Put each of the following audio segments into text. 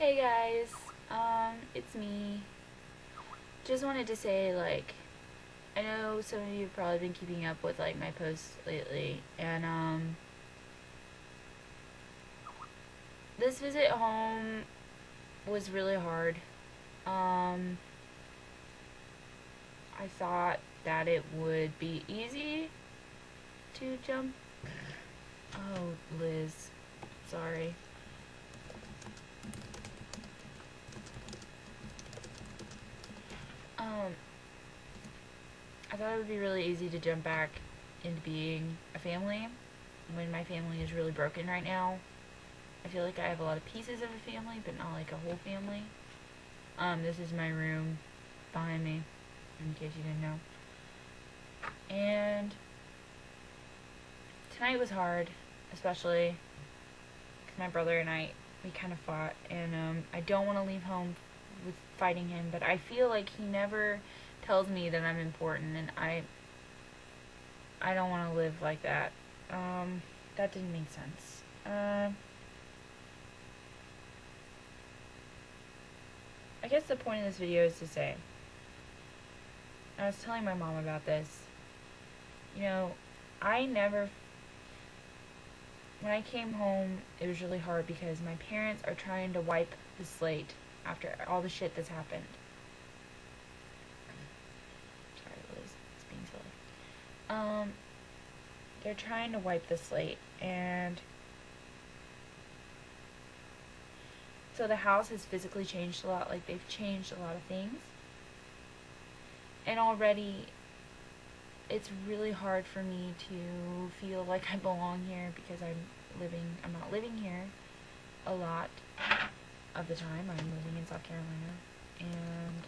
Hey guys, it's me. Just wanted to say, I know some of you have probably been keeping up with, my posts lately, and, this visit home was really hard. Um, I thought that it would be easy to jump. Oh, Liz, sorry. Um, I thought it would be really easy to jump back into being a family when my family is really broken right now. I feel like I have a lot of pieces of a family, but not like a whole family. This is my room behind me, in case you didn't know. And tonight was hard, especially because my brother and we kind of fought, and I don't want to leave home with fighting him, but I feel like he never tells me that I'm important, and I don't want to live like that. That didn't make sense. I guess the point of this video is to say, I was telling my mom about this. You know, when I came home, it was really hard because my parents are trying to wipe the slate after all the shit that's happened. Sorry, Liz, it's being silly. They're trying to wipe the slate, and so the house has physically changed a lot. Like, they've changed a lot of things. And already, it's really hard for me to feel like I belong here because I'm not living here a lot of the time. I'm living in South Carolina. And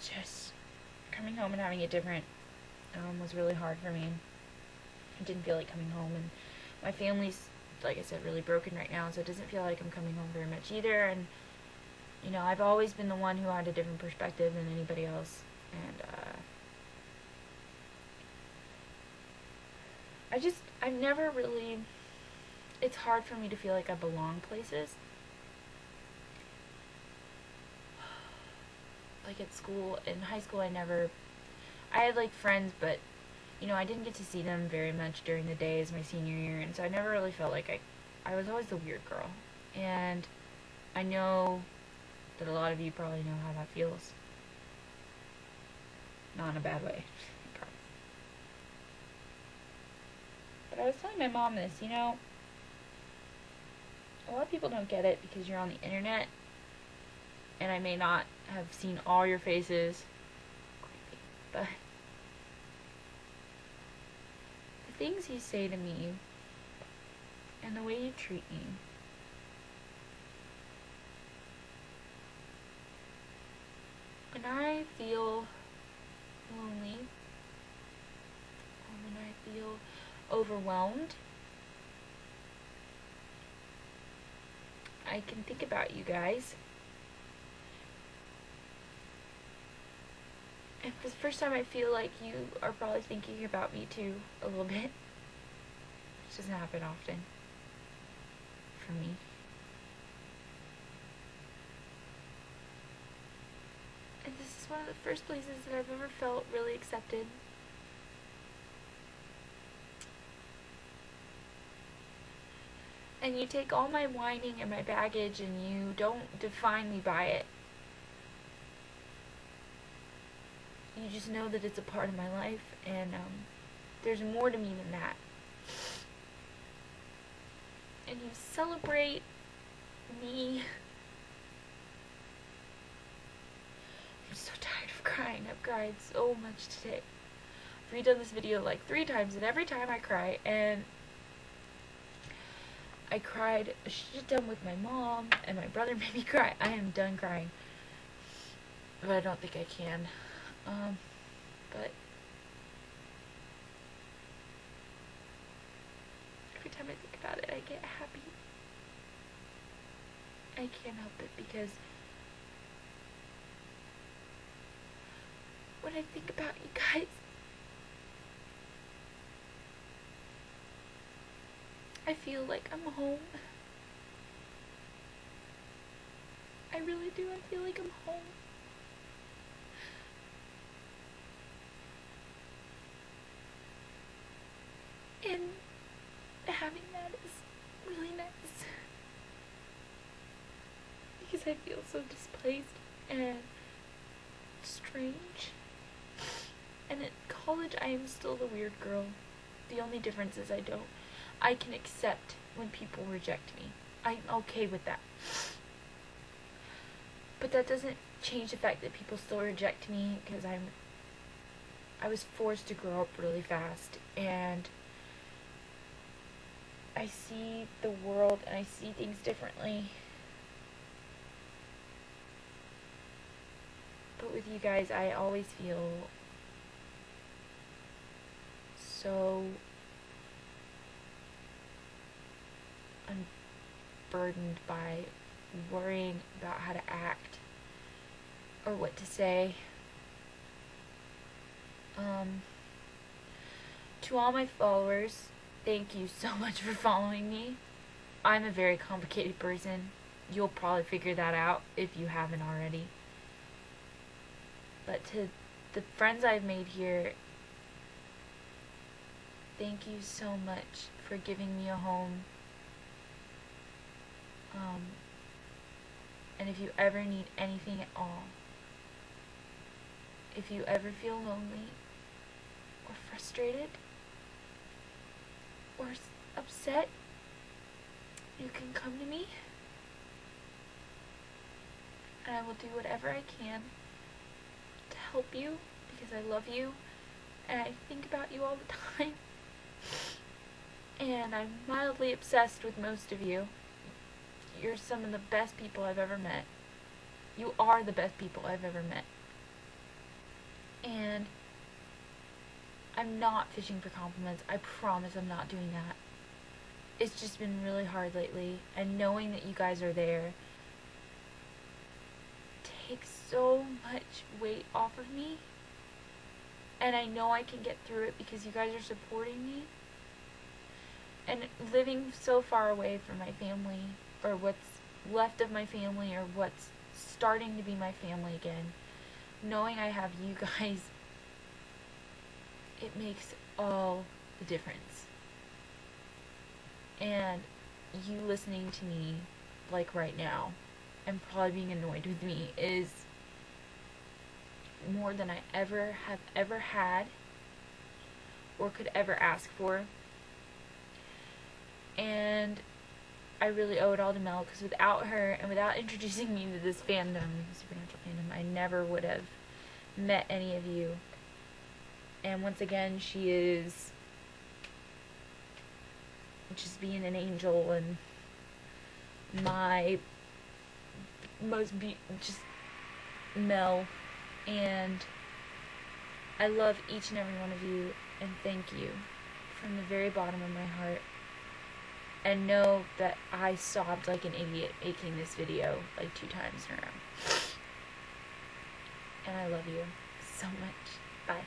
just coming home and having it different was really hard for me. I didn't feel like coming home, and my family's, like I said, really broken right now, so it doesn't feel like I'm coming home very much either. And I've always been the one who had a different perspective than anybody else, and I've never really, it's hard for me to feel like I belong places. Like at school, in high school, I had like friends, but I didn't get to see them very much during the days my senior year, and so I never really felt like I was always the weird girl. And I know that a lot of you probably know how that feels. Not in a bad way. But I was telling my mom this, a lot of people don't get it because you're on the internet, and I may not have seen all your faces, but the things you say to me and the way you treat me, when I feel lonely, or when I feel overwhelmed, I can think about you guys. And for the first time, I feel like you are probably thinking about me too, a little bit. Which doesn't happen often for me. And this is one of the first places that I've ever felt really accepted. And you take all my whining and my baggage and you don't define me by it. You just know that it's a part of my life, and there's more to me than that. And you celebrate me. I'm so tired of crying. I've cried so much today. I've redone this video like 3 times, and every time I cry, and I cried a shit ton with my mom, and my brother made me cry. I am done crying. But I don't think I can. But every time I think about it, I get happy. I can't help it because when I think about you guys, I feel like I'm home. I really do. I feel like I'm home. And having that is really nice. Because I feel so displaced and strange. And at college, I am still the weird girl. The only difference is I can accept when people reject me. I'm okay with that. But that doesn't change the fact that people still reject me, because I was forced to grow up really fast, and I see the world and I see things differently. But with you guys, I always feel so unburdened by worrying about how to act or what to say. To all my followers, thank you so much for following me. I'm a very complicated person. You'll probably figure that out if you haven't already. But to the friends I've made here, thank you so much for giving me a home. And if you ever need anything at all, if you ever feel lonely or frustrated or upset, you can come to me, and I will do whatever I can to help you, because I love you and I think about you all the time. And I'm mildly obsessed with most of you. You're some of the best people I've ever met. You are the best people I've ever met. And I'm not fishing for compliments. I promise I'm not doing that. It's just been really hard lately, and knowing that you guys are there takes so much weight off of me. And I know I can get through it because you guys are supporting me. And living so far away from my family, or what's left of my family, or what's starting to be my family again, knowing I have you guys, it makes all the difference. And you listening to me, like right now, and probably being annoyed with me, is more than I have ever had or could ever ask for. And I really owe it all to Mel, because without her and without introducing me to this fandom, supernatural fandom, I never would have met any of you. And once again, she is just being an angel and my most just Mel. And I love each and every one of you, and thank you from the very bottom of my heart. And know that I sobbed like an idiot making this video like 2 times in a row. And I love you so much. Bye.